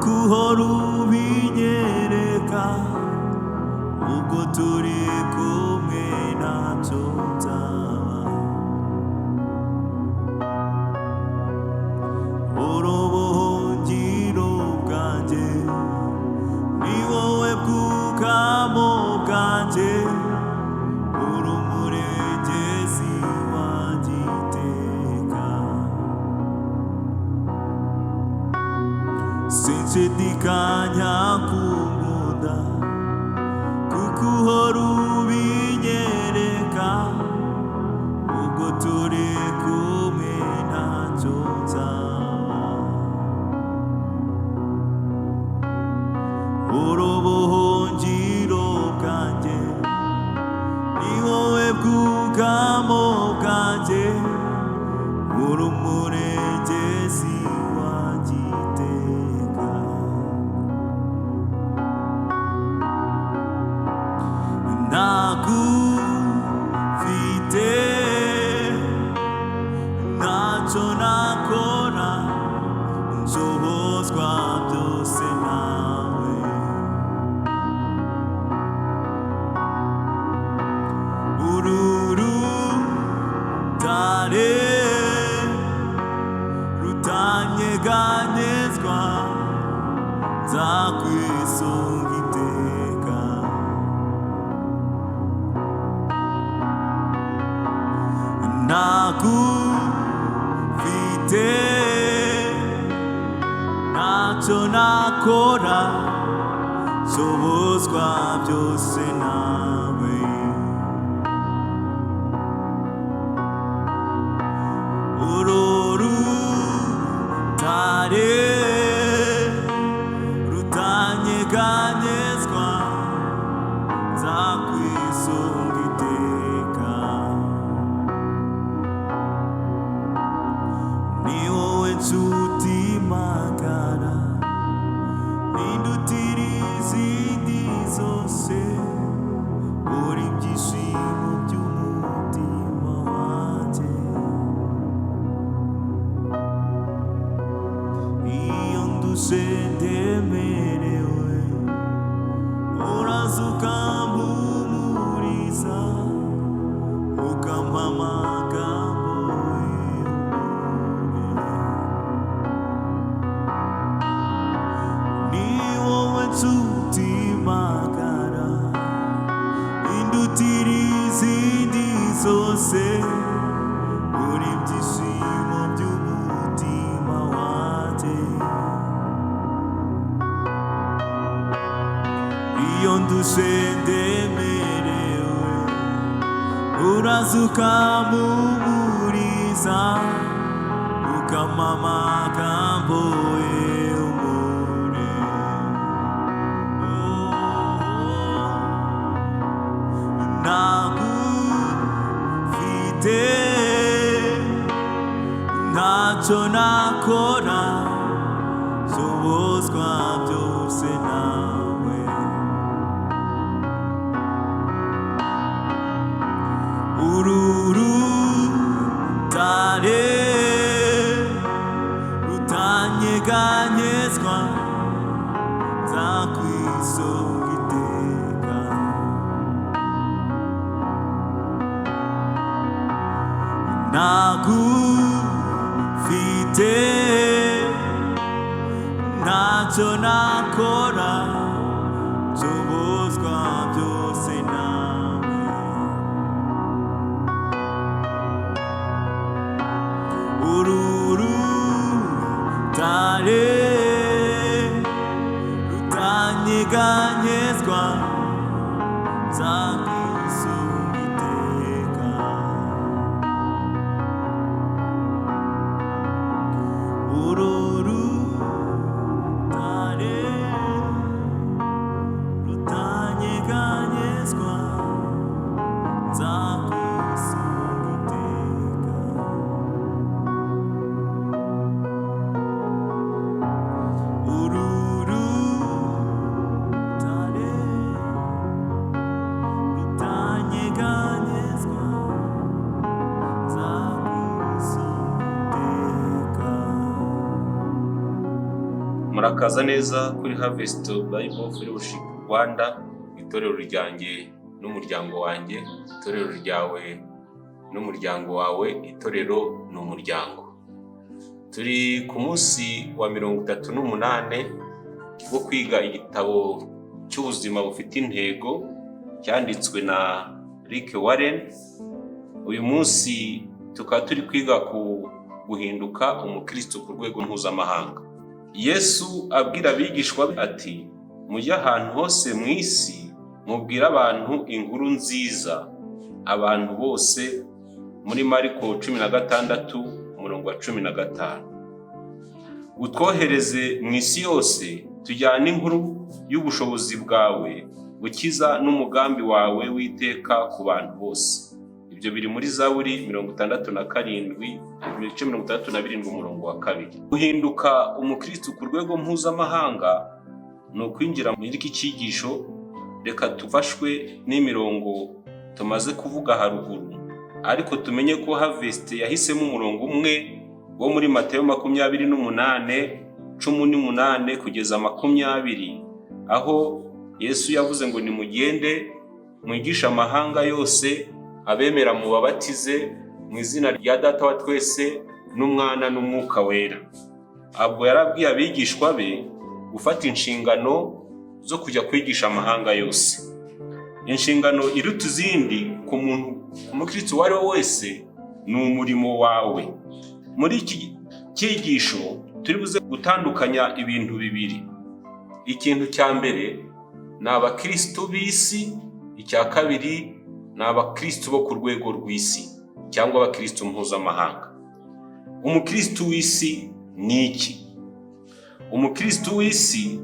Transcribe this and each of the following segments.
kuko uhora ubinyereka ubwo turi kumwe ntacyo nzaba. Urubuhungiro bwanjye ni wowe bwugamo bwanjye, uri umurengezi wanjye iteka. Sinshidikanya kunkunda kuko uhora ubinyereka ubwo turi kumwe ntacyo nzaba. Urubuhungiro bwanjye ni wowe bwugamo bwanjye, uri umurengezi wanjye iteka. Ntagufite ntacyo nakora, nshobozwa byose nawe. Uru rutare rutanyeganyezwa, nzakwisunga iteka. Ntagufite ntacyo nakora, nshobozwa byose nawe. Uru rutare rutanyeganyezwa, nzakwisunga iteka. Ni wowe nshuti magara, indutira izindi zose, uri ibyishimo by'umutima wanjye. Iyo ndushe ndemerewe, uraza ukampumuriza, ukampa amagambo y'ubuntu. Ni wowe nshuti magara, indutira izindi zose, uri ibyishimo by'umutima wanjye. Iyo ndushe ndemerewe, uraza ukampumuriza, ukampa amagambo y'ubuntu. Ntagufite ntacyo nakora, nshobozwa byose nawe. Uru rutare rutanyeganyezwa, nzakwisunga iteka. Ntagufite ntacyo nakora, nshobozwa byose nawe. Uru rutare rutanyeganyezwa, nzakwisunga iteka. Uru rutare rutanyeganyezwa, Murakaza neza kuri Harvest Bible Fellowship Rwanda, itorero ryanjye n'umuryango wanjye, itorero ryawe n'umuryango wawe, itorero n'umuryango. Turi ku munsi wa 38 wo kwiga igitabo cy'ubuzima bufite intego cyanditswe na Rick Warren. Uyu munsi tukaba turi kwiga ku guhinduka umukristo ku rwego mpuzamahanga. Yesu abwira abigishwa ati, mujye ahantu hose mu isi mubwire abantu inkuru nziza, abantu bose, muri Mariko 16:15. Utwohereze mu isi yose tujyane inkuru y'ubushobozi bwawe bukiza n'umugambi wawe witeka ku bantu bose. Ibyo biri muri Zaburi 67:2. Guhinduka umukristo ku rwego mpuzamahanga ni ukwinjira muri iki cyigisho. Reka tufashwe n'imirongo tumaze kuvuga haruguru, ariko tumenye ko Harvest yahisemo umurongo umwe wo muri Mateyo 28:18 kugeza 20, aho Yesu yavuze ngo nimugende mwigisha amahanga yose, abemera mubabatize mu izina rya Data wa twese n'Umwana n'Umwuka wera. Abwo yarabwiye abigishwa be gufata inshingano zo kujya kwigisha amahanga yose. Inshingano iruta izindi ku muntu umukristo wari wese ni umurimo wawe. Muri iki cyigisho turi buze gutandukanya ibintu bibiri. Ikintu cya mbere ni abakristo b'isi, icya kabiri ni abakristo bo ku rwego rw'isi cyangwa abakristo mpuzamahanga. Umukristo w'isi ni iki? Umukristo w'isi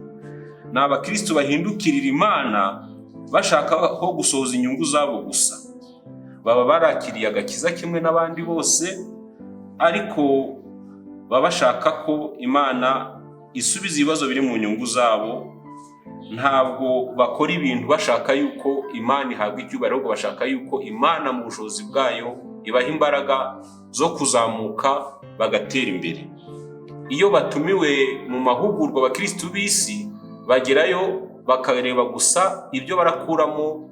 ni abakristo bahindukirira Imana bashaka ko gusohoza inyungu zabo gusa. Baba barakiriye agakiza kimwe n'abandi bose, ariko baba bashaka ko Imana isubiza ibibazo biri mu nyungu zabo. Ntabwo bakora ibintu bashaka yuko Imana ihabwa icyubahiro, ahubwo bashaka yuko Imana mu bushobozi bwayo ibaha imbaraga zo kuzamuka bagatera imbere. Iyo batumiwe mu mahugurwa abakristo b'isi bagerayo bakareba gusa ibyo barakuramo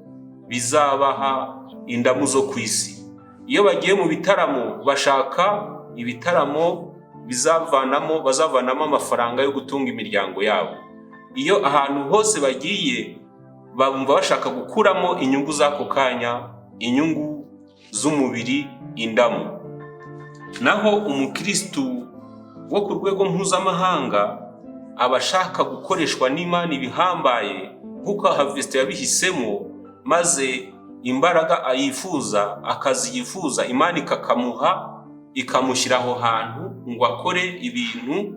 bizabaha indamu zo ku isi. Iyo bagiye mu bitaramo bashaka ibitaramo bazavanamo amafaranga yo gutunga imiryango yabo. Iyo ahantu hose bagiye bumva bashaka gukuramo inyungu z'ako kanya, inyungu z'umubiri, indamu. Naho umukristo wo ku rwego mpuzamahanga abashaka gukoreshwa n'Imana ibihambaye nk'uko Harvest yabihisemo, maze imbaraga ayifuza, akazi yifuza, Imana ikakamuha, ikamushyira aho hantu ngo akore ibintu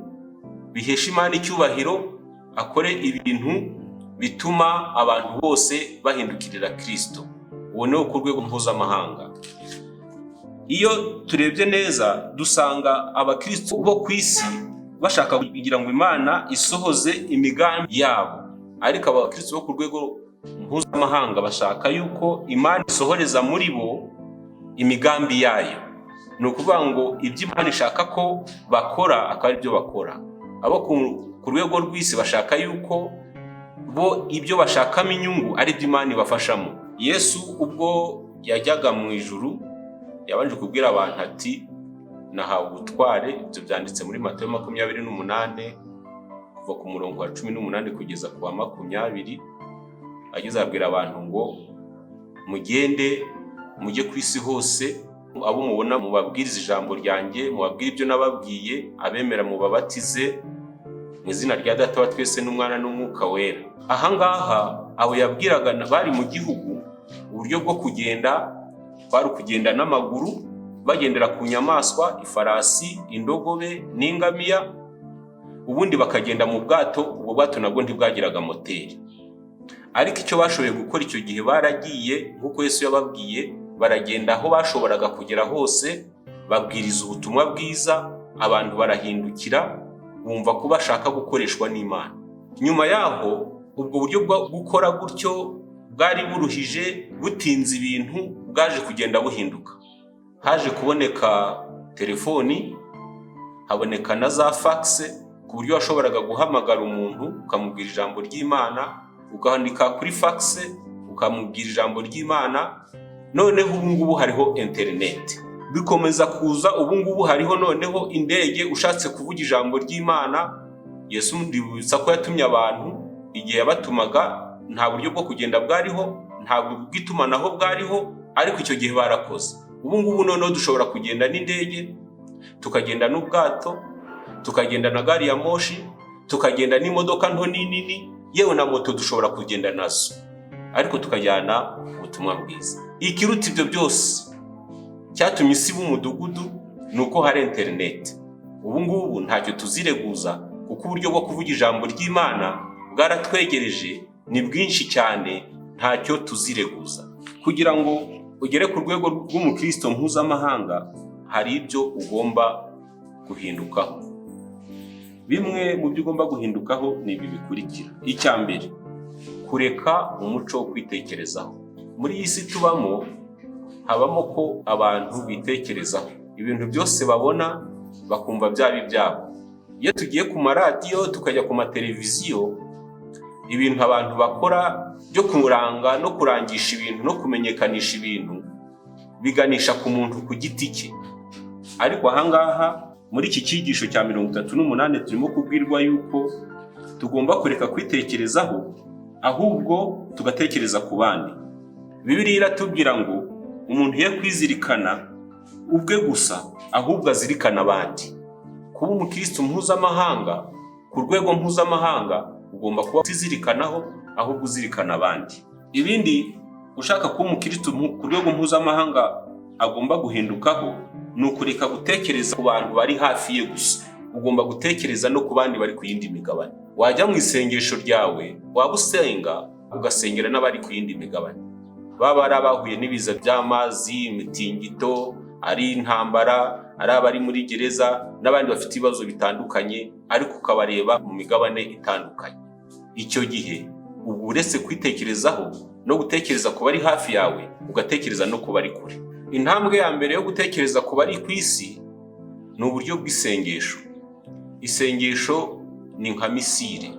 bihesha Imana icyubahiro, akore ibintu bituma abantu bose bahindukirira Kristo. Uwo ni wo ku rwego mpuzamahanga. Iyo turebye neza dusanga abakristo bo ku isi bashaka kugira ngo Imana isohoze imigambi yabo, ariko abakristo bo ku rwego mpuzamahanga bashaka yuko Imana isohoreza muri bo imigambi yayo. Ni ukuvuga ngo ibyo Imana ishaka ko bakora akaba ari byo bakora. Abo ku rwego rw'isi bashaka yuko bo ibyo bashakamo inyungu ari byo Imana ibafashamo. Yesu ubwo yajyaga mu ijuru yabanje kubwira abantu ati, nahawe ubutware. Ibyo byanditse muri Mateyo 28 kuva ku murongo wa 18 kugeza ku wa 20. Ageze abwira abantu ngo mugende mujye ku isi hose, abo mubona mubabwiriza ijambo ryanjye, mubabwire ibyo nababwiye, abemera mubabatize mu izina rya Data wa twese n'Umwana n'Umwuka wera. Aha ngaha abo yabwiraga bari mu gihugu. Uburyo bwo kugenda bari kugenda n'amaguru, bagendera ku nyamaswa, ifarasi, indogobe n'ingamiya, ubundi bakagenda mu bwato. Ubwo bwato nabwo ntibwagiraga moteri, ariko icyo bashoboye gukora icyo gihe baragiye nk'uko Yesu yababwiye, baragenda aho bashoboraga kugera hose, babwiriza ubutumwa bwiza, abantu barahindukira, bumva ko bashaka gukoreshwa n'Imana. Nyuma yaho ubwo buryo bwo gukora gutyo bwari buruhije, butinze ibintu, bwaje kugenda buhinduka. Haje kuboneka telefoni, haboneka na za fax, ku buryo washoboraga guhamagara umuntu ukamubwira ijambo ry'Imana, ukandika kuri fax ukamubwira ijambo ry'Imana. Noneho ubu ngubu hariho internet, bikomeza kuza. Ubu ngubu hariho noneho indege, ushatse kuvuga ijambo ry'Imana. Yesu ndibutsa ko yatumye abantu, igihe yabatumaga nta buryo bwo kugenda bwariho, nta bw'itumanaho bwariho, ariko icyo gihe barakoze. Ubu ngubu noneho dushobora kugenda n'indege, tukagenda n'ubwato, tukagenda na gari ya moshi, tukagenda n'imodoka nto n'inini, yewe na moto dushobora kugenda nazo, ariko tukajyana ubutumwa bwiza. Ikiruta ibyo byose cyatumye isi umudugudu nuko hari internet. Ubu ngubu ntacyo tuzireguza, kuko uburyo bwo kuvuga ijambo ry'Imana bwaratwegereje, ni bwinshi cyane, ntacyo tuzireguza. Kugira ngo ugere ku rwego rw'umukristo mpuzamahanga, hari ibyo ugomba guhindukaho. Bimwe mu byo ugomba guhindukaho ni ibi bikurikira. Icya mbere, kureka umuco wo kwitekerezaho. Muri iyi si tubamo, habamo ko abantu bitekerezaho ibintu byose babona, bakumva byaba ibyabo. Iyo tugiye ku maradiyo, tukajya ku mateleviziyo, ibintu abantu bakora byo kuranga no kurangisha ibintu no kumenyekanisha ibintu, biganisha ku muntu ku giti cye. Ariko ahangaha muri iki cyigisho cya 38 turimo kubwirwa yuko tugomba kureka kwitekerezaho, ahubwo tugatekereza ku bandi. Bibiliya iratubwira ngo umuntu ye kwizirikana ubwe gusa, ahubwo azirikana abandi. Kuba umukristo mpuzamahanga, ku rwego mpuzamahanga, ugomba kuba utizirikanaho, ahubwo uzirikana abandi. Ibindi ushaka kuba umukristo ku rwego mpuzamahanga agomba guhindukaho, ni ukureka gutekereza ku bantu bari hafi ye gusa. Ugomba gutekereza no ku bandi bari ku yindi migabane. Wajya mu isengesho ryawe, waba usenga, ugasengera n'abari ku yindi migabane. Baba ari abahuye n'ibiza by'amazi, imitingito, ari intambara, ari abari muri gereza, n'abandi bafite ibibazo bitandukanye, ariko ukabareba mu migabane itandukanye. Icyo gihe uba uretse kwitekerezaho no gutekereza ku bari hafi yawe, ugatekereza no ku bari kure. Intambwe ya mbere yo gutekereza ku bari ku isi ni uburyo bw'isengesho. Isengesho ni nka misile.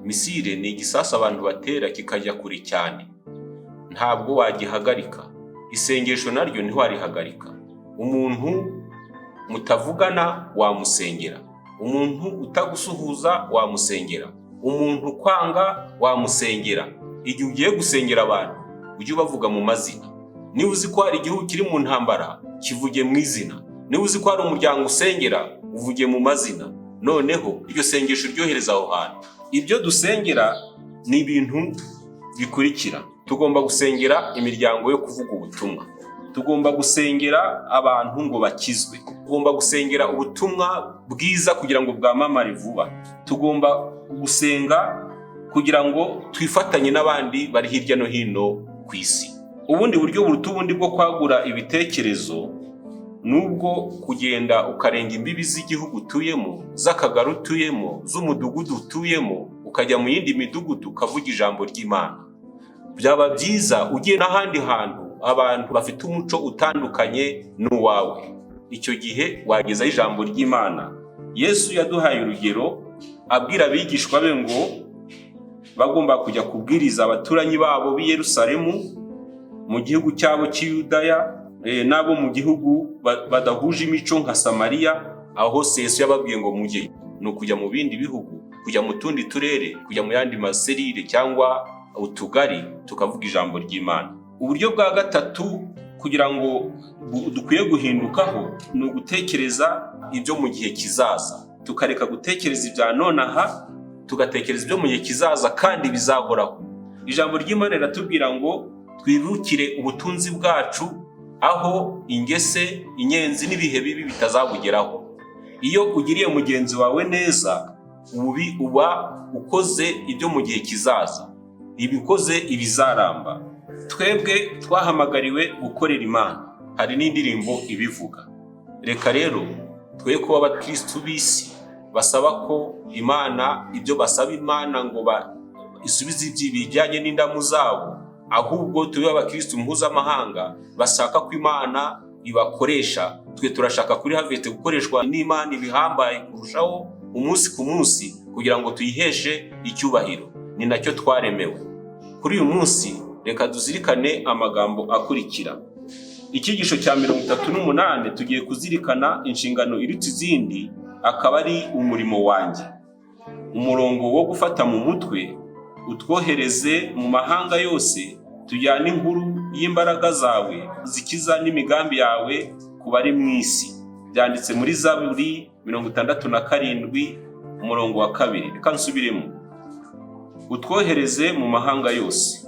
Misile ni igisasu abantu batera kikajya kure cyane, ntabwo wagihagarika. Isengesho naryo ntiwarihagarika. Umuntu mutavugana wamusengera, umuntu utagusuhuza wamusengera, umuntu kwanga wamusengera. Igihe ugiye gusengera abantu, ujye ubavuga mu mazina. Niba uzi ko hari igihugu kiri mu ntambara, kivuge mu izina. Niba uzi ko hari umuryango usengera, uvuge mu mazina. Noneho iryo sengesho ryohereza aho hantu. Ibyo dusengera ni ibintu bikurikira. Tugomba gusengera imiryango yo kuvuga ubutumwa, tugomba gusengera abantu ngo bakizwe, tugomba gusengera ubutumwa bwiza kugira ngo bwamamare vuba, tugomba gusenga kugira ngo twifatanye n'abandi bari hirya no hino ku isi. Ubundi buryo buruta ubundi bwo kwagura ibitekerezo nubwo kugenda ukarenga imbibi z'igihugu utuyemo, z'akagari utuyemo, z'umudugudu utuyemo, ukajya mu yindi midugudu ukavuga ijambo ry'Imana. Byaba byiza ugiye n'ahandi hantu abantu bafite umuco utandukanye n'uwawe. Icyo gihe wagezaho ijambo ry'Imana. Yesu yaduhaye urugero abwira abigishwa be ngo bagomba kujya kubwiriza abaturanyi babo b'i Yerusalemu, mu gihugu cyabo cy'Iyudaya, nabo mu gihugu badahuje imico nka Samariya. Aho hose Yesu yababwiye ngo mujye, ni ukujya mu bindi bihugu, kujya mu tundi turere, kujya mu yandi maserire cyangwa utugari, tukavuga ijambo ry'Imana. Uburyo bwa gatatu kugira ngo dukwiye guhindukaho ni ugutekereza ibyo mu gihe kizaza. Tukareka gutekereza ibya nonaha, tugatekereza ibyo mu gihe kizaza kandi bizahoraho. Ijambo ry'Imana riratubwira ngo twibukire ubutunzi bwacu, aho ingese, inyenzi n'ibihe bibi bitazabugeraho. Iyo ugiriye mugenzi wawe neza, uba ukoze ibyo mu gihe kizaza, ibikoze ibizaramba. Twebwe twahamagariwe gukorera Imana, hari n'indirimbo ibivuga. Reka rero twe kuba abakristo b'isi basaba ko Imana, ibyo basaba Imana ngo isubize ibijyanye n'indamu zabo, ahubwo tube abakristo mpuzamahanga bashaka ko Imana ibakoresha. Twe turashaka kuri Havete gukoreshwa n'Imana ibihambaye kurushaho umunsi ku munsi kugira ngo tuyiheshe icyubahiro. Ni nacyo twaremewe. Kuri uyu munsi reka tuzirikane amagambo akurikira. Icyigisho cya 38 tugiye kuzirikana inshingano iruta izindi, akaba ari umurimo wanjye. Umurongo wo gufata mu mutwe, utwohereze mu mahanga yose, tujyane inkuru y'imbaraga zawe zikiza n'imigambi yawe ku bari mu isi. Byanditse muri Zaburi 67 umurongo wa 2. Reka nsubiremo. Utwohereze mu mahanga yose,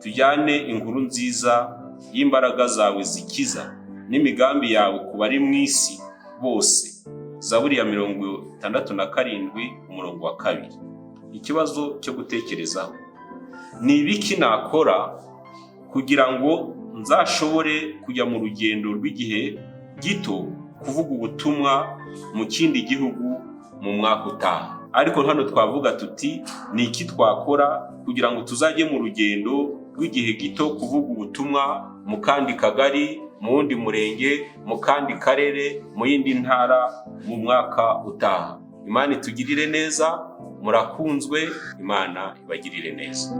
tujyane inkuru nziza y'imbaraga zawe zikiza n'imigambi yawe ku bari mu isi bose. Zaburi ya 67 umurongo wa 2. Ikibazo cyo gutekerezaho: ni ibiki nakora kugira ngo nzashobore kujya mu rugendo rw'igihe gito kuvuga ubutumwa mu kindi gihugu mu mwaka utaha? Ariko hano twavuga tuti ni iki twakora kugira ngo tuzajye mu rugendo rw'igihe gito kuvuga ubutumwa mu kandi kagari, mu wundi murenge, mu kandi karere, mu yindi ntara mu mwaka utaha. Imana itugirire neza. Murakunzwe. Imana ibagirire neza.